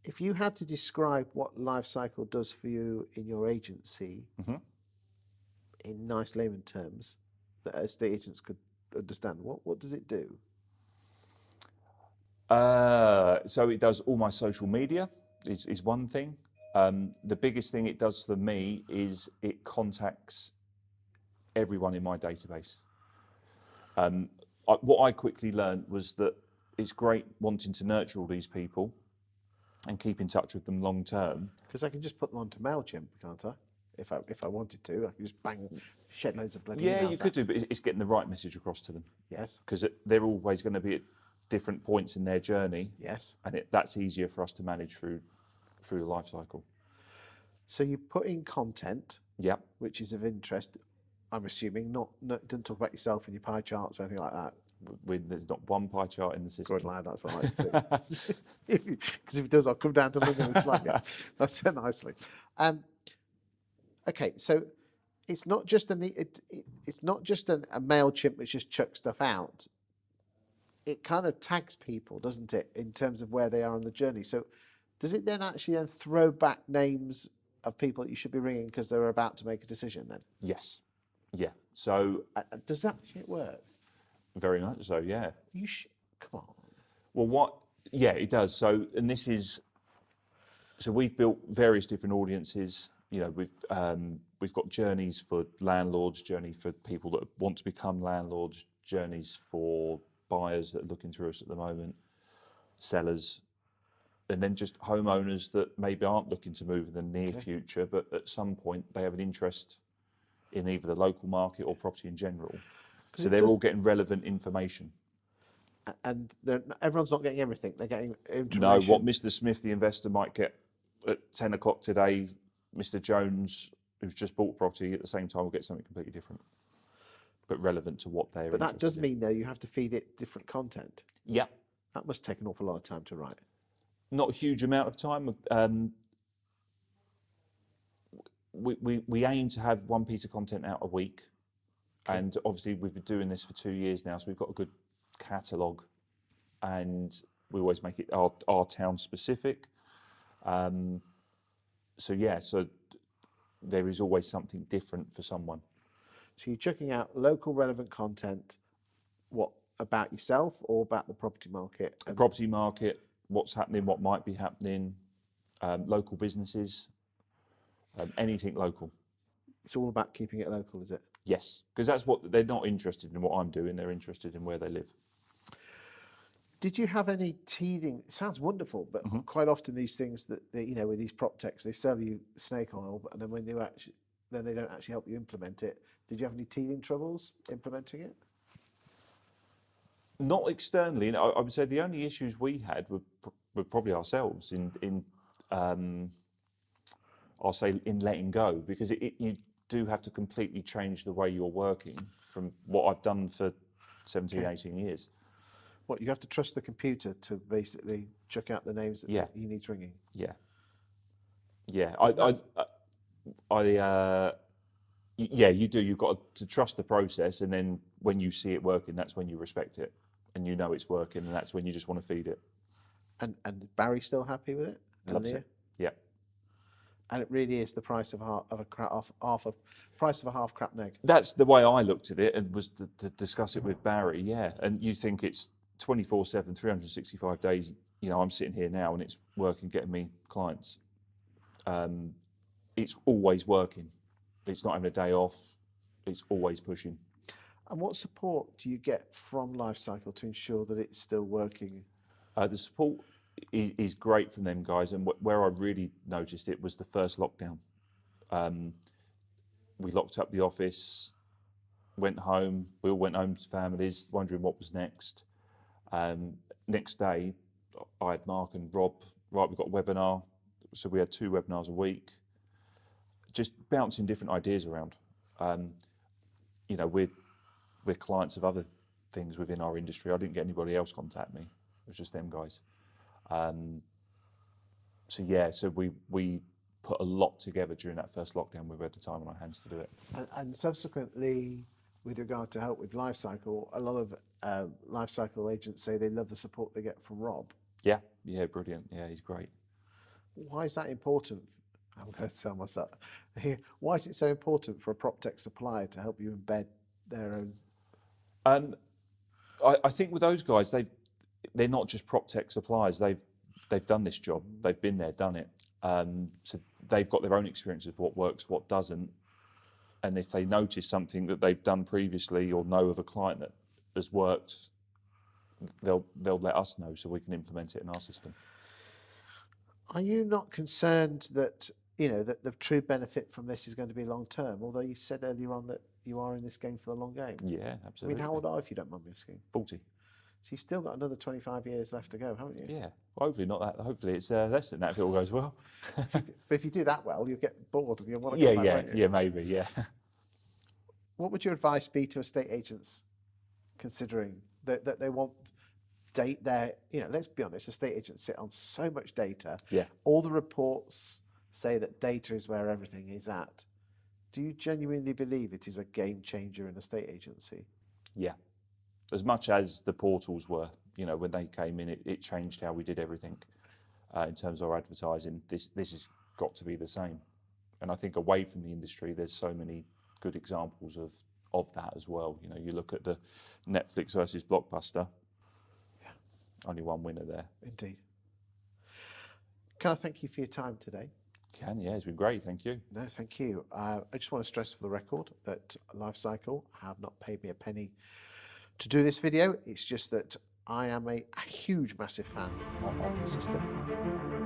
If you had to describe what life cycle does for you in your agency in nice layman terms that estate agents could understand, what does it do? So it does all my social media is one thing. The biggest thing it does for me is it contacts everyone in my database. What I quickly learned was that it's great wanting to nurture all these people and keep in touch with them long term. Because I can just put them onto MailChimp, can't I? If I wanted to, I could just bang, shed loads of bloody Yeah, emails you could do, but it's getting the right message across to them. Yes. Because they're always going to be at different points in their journey. Yes. And that's easier for us to manage through the life cycle. So you put in content, Yep. which is of interest. I'm assuming not don't talk about yourself in your pie charts or anything like that. There's not one pie chart in the system. Good lad, that's what I like to see. Because if it does, I'll come down to London and slag it. That's so nicely. Okay, so it's not just it's not just a MailChimp which just chucks stuff out. It kind of tags people, doesn't it, in terms of where they are on the journey. So does it then actually throw back names of people that you should be ringing because they're about to make a decision then? Yes. Yeah. So does that shit work? Very much so, yeah. Come on. Well, yeah, it does. So we've built various different audiences. You know, we've got journeys for landlords, journey for people that want to become landlords, journeys for buyers that are looking through us at the moment, sellers, and then just homeowners that maybe aren't looking to move in the near future, but at some point they have an interest in either the local market or property in general. So they're all getting relevant information. And everyone's not getting everything. They're getting information. No, what Mr. Smith, the investor, might get at 10 o'clock today, Mr. Jones, who's just bought property, at the same time will get something completely different, but relevant to what they're interested in. But that does mean, though, you have to feed it different content. Yeah. That must take an awful lot of time to write. Not a huge amount of time. We aim to have one piece of content out a week. And obviously we've been doing this for 2 years now, so we've got a good catalogue, and we always make it our town specific. So there is always something different for someone. So you're checking out local relevant content, what about yourself or about the property market? The property market, what's happening, what might be happening, local businesses, anything local. It's all about keeping it local, is it? Yes, because that's what they're not interested in. What I'm doing, they're interested in where they live. Did you have any teething? It sounds wonderful, but quite often these things that with these prop techs, they sell you snake oil, and then when they don't actually help you implement it. Did you have any teething troubles implementing it? Not externally. I would say the only issues we had were probably ourselves in I'll say in letting go, because you do have to completely change the way you're working from what I've done for 17, 18 years. What, you have to trust the computer to basically chuck out the names that he needs ringing? Yeah. Yeah. You do. You've got to trust the process, and then when you see it working, that's when you respect it, and you know it's working, and that's when you just want to feed it. And Barry's still happy with it? Loves it. Yeah. And it really is the price of a half crap neg. That's the way I looked at it, and was to discuss it with Barry. Yeah, and you think it's 24/7, 365 days. You know, I'm sitting here now, and it's working, getting me clients. It's always working. It's not having a day off. It's always pushing. And what support do you get from Lifecycle to ensure that it's still working? The support is great from them guys, and where I really noticed it was the first lockdown. We locked up the office, went home. We all went home to families, wondering what was next. Next day, I had Mark and Rob. Right, we've got a webinar, so we had 2 webinars a week, just bouncing different ideas around. We're clients of other things within our industry. I didn't get anybody else contact me. It was just them guys. So we put a lot together during that first lockdown. We had the time on our hands to do it. And subsequently, with regard to help with Lifecycle, a lot of Lifecycle agents say they love the support they get from Rob. Yeah, brilliant. Yeah, he's great. Why is that important? I'm going to tell myself here. Why is it so important for a prop tech supplier to help you embed their own? I think with those guys, they're not just prop tech suppliers. They've done this job. They've been there, done it. So they've got their own experience of what works, what doesn't. And if they notice something that they've done previously or know of a client that has worked, they'll let us know so we can implement it in our system. Are you not concerned that that the true benefit from this is going to be long term? Although you said earlier on that you are in this game for the long game. Yeah, I absolutely. mean, how old are you, if you don't mind me asking? 40. So you've still got another 25 years left to go, haven't you? Yeah. Well, hopefully not that. Hopefully it's less than that if it all goes well. But if you do that well, you'll get bored and you'll want to come back, won't you? Yeah, maybe, yeah. What would your advice be to estate agents considering that they want date their, let's be honest, estate agents sit on so much data. Yeah. All the reports say that data is where everything is at. Do you genuinely believe it is a game changer in a estate agency? Yeah. As much as the portals were, when they came in, it changed how we did everything in terms of our advertising. This has got to be the same. And I think away from the industry, there's so many good examples of that as well. You look at the Netflix versus Blockbuster. Yeah. Only one winner there. Indeed. Can I thank you for your time today? Yeah, it's been great, thank you. No, thank you. I just want to stress for the record that Lifecycle have not paid me a penny to do this video. It's just that I am a huge, massive fan of the system.